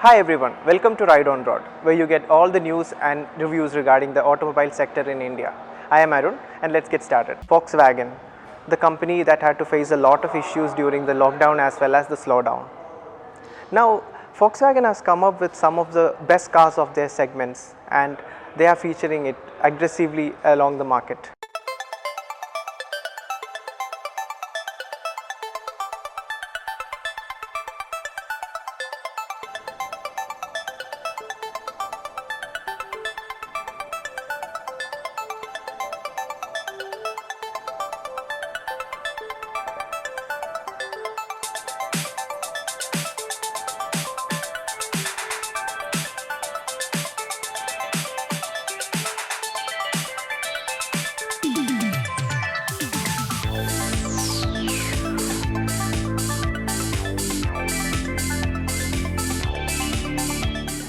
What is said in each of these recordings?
Hi everyone, welcome to Ride on Road, where you get all the news and reviews regarding the automobile sector in India. I am Arun and let's get started. Volkswagen, the company that had to face a lot of issues during the lockdown as well as the slowdown. Now, Volkswagen has come up with some of the best cars of their segments and they are featuring it aggressively along the market.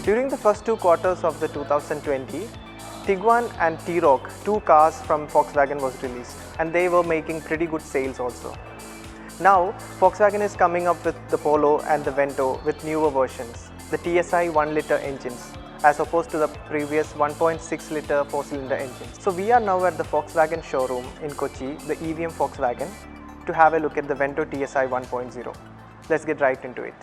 During the first 2 quarters of the 2020, Tiguan and T-Roc, two cars from Volkswagen was released and they were making pretty good sales also. Now, Volkswagen is coming up with the Polo and the Vento with newer versions, the TSI 1-litre engines as opposed to the previous 1.6-litre 4-cylinder engines. So we are now at the Volkswagen showroom in Kochi, the EVM Volkswagen, to have a look at the Vento TSI 1.0. Let's get right into it.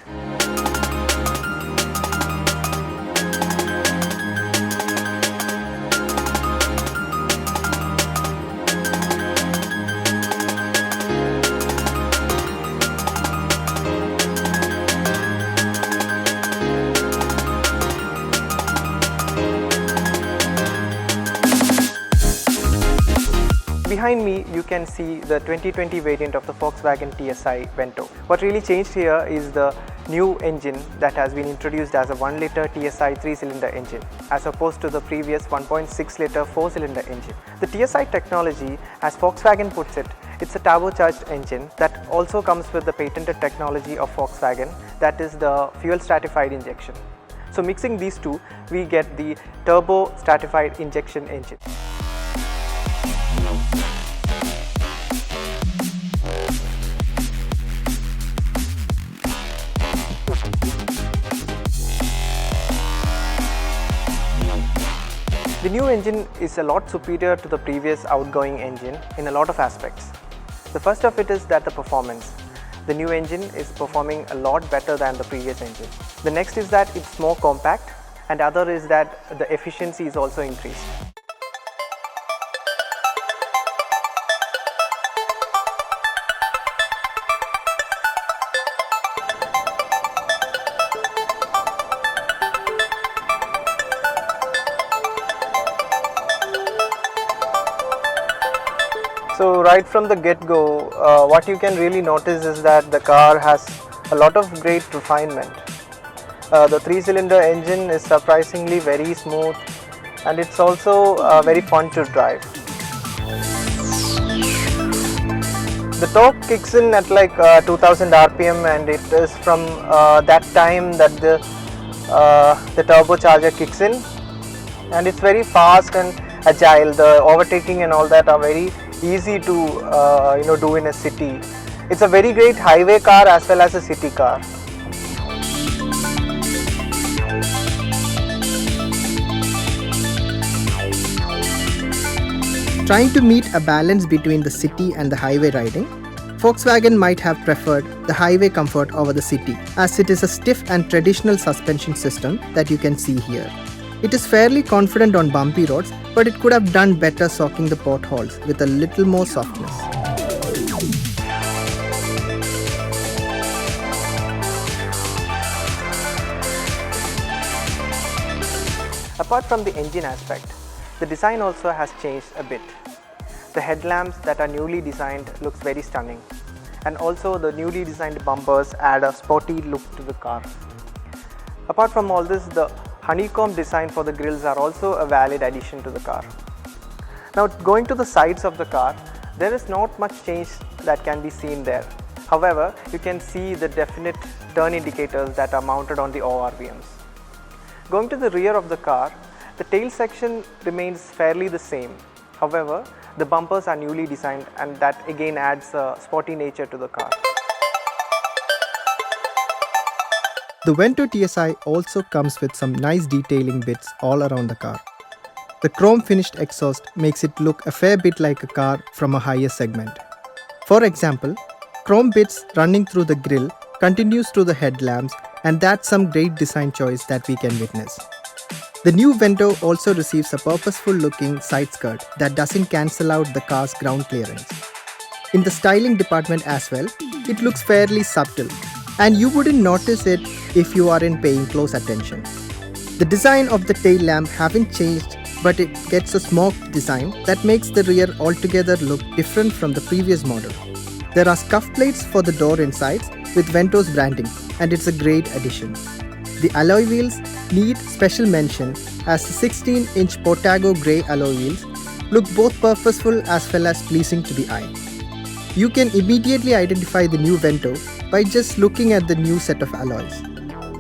Behind me, you can see the 2020 variant of the Volkswagen TSI Vento. What really changed here is the new engine that has been introduced as a 1-litre TSI 3-cylinder engine as opposed to the previous 1.6-litre 4-cylinder engine. The TSI technology, as Volkswagen puts it, it's a turbocharged engine that also comes with the patented technology of Volkswagen, that is the fuel stratified injection. So mixing these two, we get the turbo stratified injection engine. The new engine is a lot superior to the previous outgoing engine in a lot of aspects. The first of it is that the performance. The new engine is performing a lot better than the previous engine. The next is that it's more compact, and other is that the efficiency is also increased. So right from the get-go, what you can really notice is that the car has a lot of great refinement. The 3-cylinder engine is surprisingly very smooth and it's also very fun to drive. The torque kicks in at like 2000 RPM and it is from that time that the turbocharger kicks in, and it's very fast and agile. The overtaking and all that are very easy to do in a city. It's a very great highway car as well as a city car. Trying to meet a balance between the city and the highway riding, Volkswagen might have preferred the highway comfort over the city, as it is a stiff and traditional suspension system that you can see here. It is fairly confident on bumpy roads, but it could have done better soaking the potholes with a little more softness. Apart from the engine aspect, the design also has changed a bit. The headlamps that are newly designed looks very stunning, and also the newly designed bumpers add a sporty look to the car. Apart from all this, the honeycomb design for the grills are also a valid addition to the car. Now going to the sides of the car, there is not much change that can be seen there. However, you can see the definite turn indicators that are mounted on the ORVMs. Going to the rear of the car, the tail section remains fairly the same. However, the bumpers are newly designed and that again adds a sporty nature to the car. The Vento TSI also comes with some nice detailing bits all around the car. The chrome finished exhaust makes it look a fair bit like a car from a higher segment. For example, chrome bits running through the grille continues to the headlamps, and that's some great design choice that we can witness. The new Vento also receives a purposeful looking side skirt that doesn't cancel out the car's ground clearance. In the styling department as well, it looks fairly subtle, and you wouldn't notice it if you aren't paying close attention. The design of the tail lamp haven't changed, but it gets a smoked design that makes the rear altogether look different from the previous model. There are scuff plates for the door insides with Vento's branding, and it's a great addition. The alloy wheels need special mention, as the 16-inch Portago grey alloy wheels look both purposeful as well as pleasing to the eye. You can immediately identify the new Vento by just looking at the new set of alloys.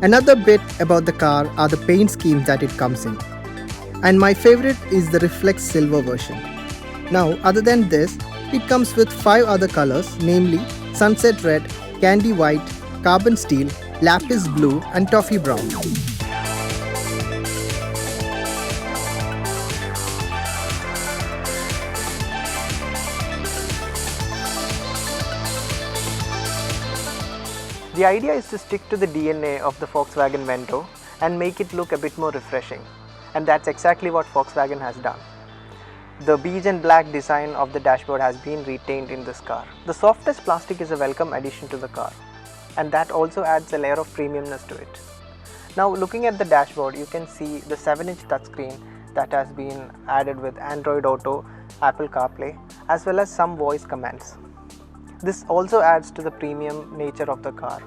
Another bit about the car are the paint schemes that it comes in. And my favorite is the Reflex Silver version. Now, other than this, it comes with 5 other colors, namely Sunset Red, Candy White, Carbon Steel, Lapis Blue and Toffee Brown. The idea is to stick to the DNA of the Volkswagen Vento and make it look a bit more refreshing, and that's exactly what Volkswagen has done. The beige and black design of the dashboard has been retained in this car. The softest plastic is a welcome addition to the car, and that also adds a layer of premiumness to it. Now, looking at the dashboard, you can see the 7-inch touchscreen that has been added with Android Auto, Apple CarPlay, as well as some voice commands. This also adds to the premium nature of the car.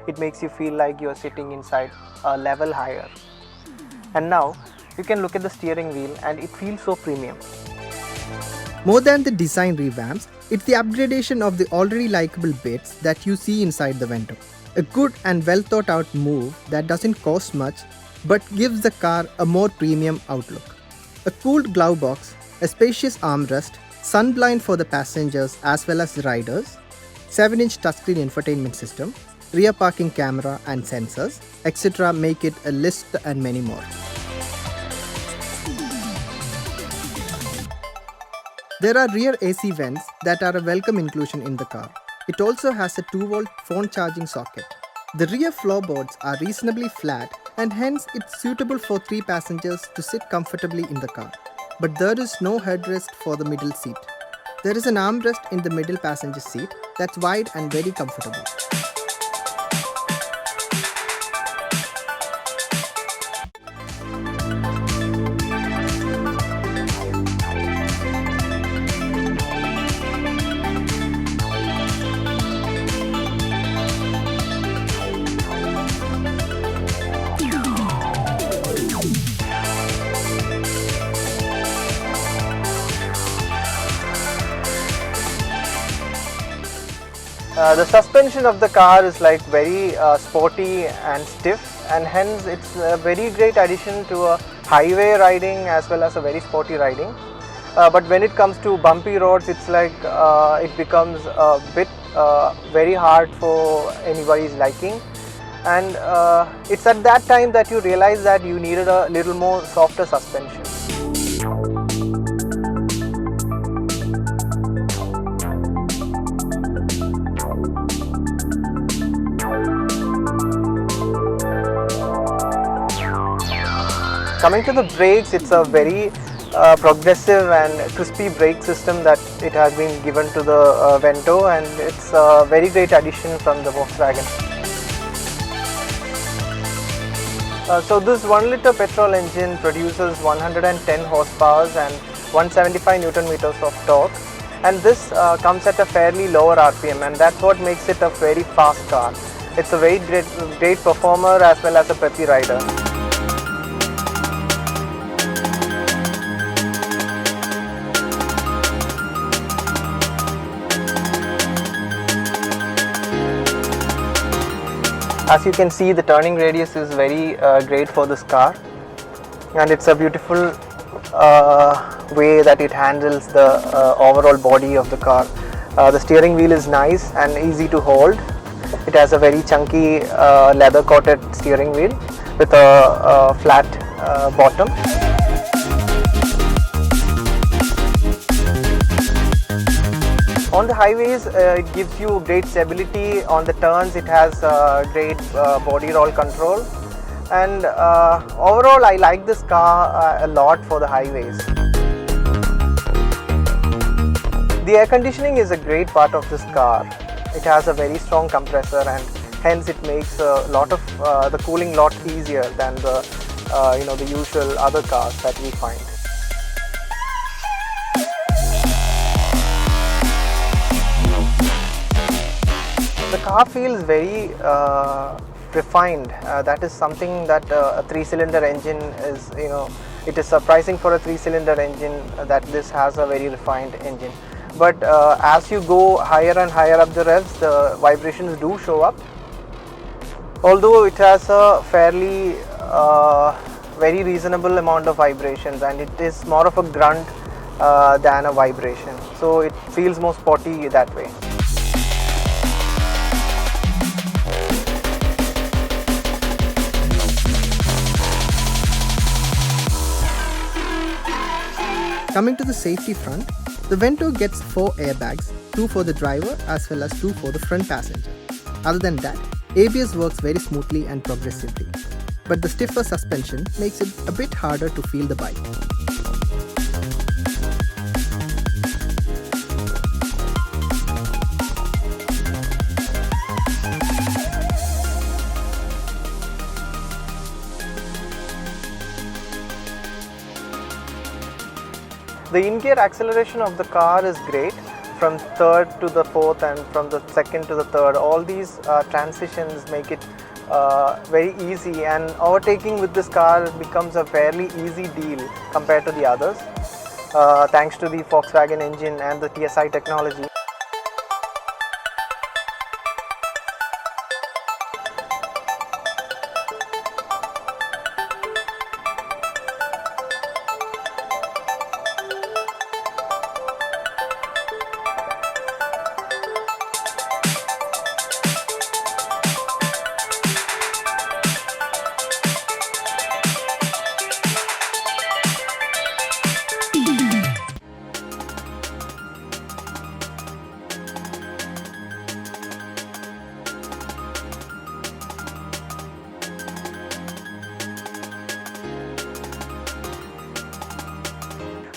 It makes you feel like you are sitting inside a level higher. And now you can look at the steering wheel and it feels so premium. More than the design revamps, it's the upgradation of the already likable bits that you see inside the Vento. A good and well thought out move that doesn't cost much but gives the car a more premium outlook. A cooled glove box, a spacious armrest, sunblind for the passengers as well as the riders, 7-inch touchscreen infotainment system, rear parking camera and sensors, etc. make it a list and many more. There are rear AC vents that are a welcome inclusion in the car. It also has a 2-volt phone charging socket. The rear floorboards are reasonably flat and hence it's suitable for 3 passengers to sit comfortably in the car. But there is no headrest for the middle seat. There is an armrest in the middle passenger seat that's wide and very comfortable. The suspension of the car is like very sporty and stiff, and hence it's a very great addition to a highway riding as well as a very sporty riding. But when it comes to bumpy roads, it's like it becomes a bit very hard for anybody's liking, and it's at that time that you realize that you needed a little more softer suspension. Coming to the brakes, it's a very progressive and crispy brake system that it has been given to the Vento, and it's a very great addition from the Volkswagen. So this 1-liter petrol engine produces 110 horsepower and 175 Newton meters of torque, and this comes at a fairly lower RPM, and that's what makes it a very fast car. It's a very great performer as well as a peppy rider. As you can see, the turning radius is very great for this car, and it's a beautiful way that it handles the overall body of the car. The steering wheel is nice and easy to hold, It has a very chunky leather coated steering wheel with a flat bottom. On the highways, it gives you great stability. On the turns, it has great body roll control. And overall, I like this car a lot for the highways. The air conditioning is a great part of this car. It has a very strong compressor, and hence it makes a lot of the cooling lot easier than the the usual other cars that we find. The car feels very refined. That is something that a 3-cylinder engine is, it is surprising for a 3-cylinder engine that this has a very refined engine. But as you go higher and higher up the revs, the vibrations do show up. Although it has a fairly very reasonable amount of vibrations, and it is more of a grunt than a vibration. So it feels more sporty that way. Coming to the safety front, the Vento gets 4 airbags, 2 for the driver as well as 2 for the front passenger. Other than that, ABS works very smoothly and progressively, but the stiffer suspension makes it a bit harder to feel the bike. The in-gear acceleration of the car is great, from 3rd to the 4th and from the 2nd to the 3rd. All these transitions make it very easy, and overtaking with this car becomes a fairly easy deal compared to the others, thanks to the Volkswagen engine and the TSI technology.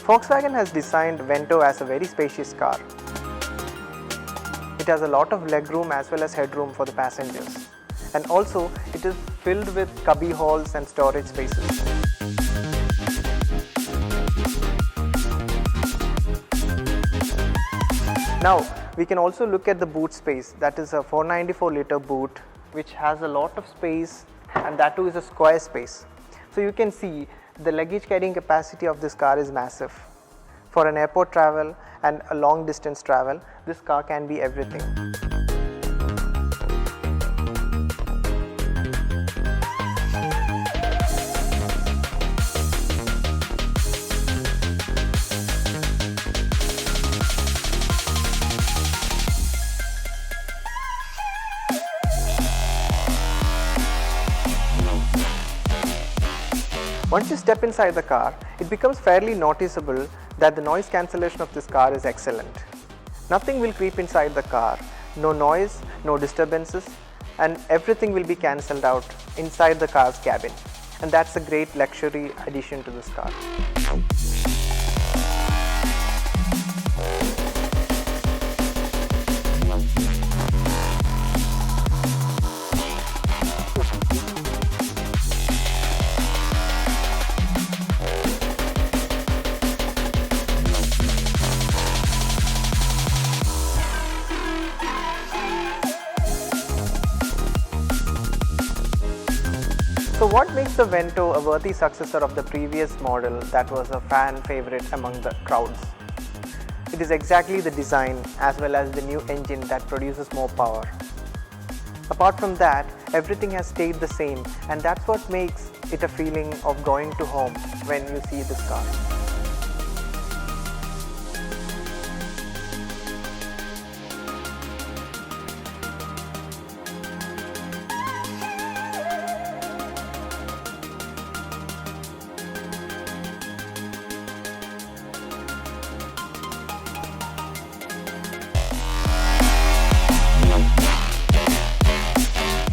Volkswagen has designed Vento as a very spacious car. It has a lot of legroom as well as headroom for the passengers, and also it is filled with cubby holes and storage spaces. Now we can also look at the boot space. That is a 494-liter boot which has a lot of space, and that too is a square space. So you can see the luggage carrying capacity of this car is massive. For an airport travel and a long distance travel, this car can be everything. Once you step inside the car, it becomes fairly noticeable that the noise cancellation of this car is excellent. Nothing will creep inside the car, no noise, no disturbances, and everything will be cancelled out inside the car's cabin. And that's a great luxury addition to this car. So what makes the Vento a worthy successor of the previous model that was a fan favorite among the crowds? It is exactly the design as well as the new engine that produces more power. Apart from that, everything has stayed the same, and that's what makes it a feeling of going to home when you see this car.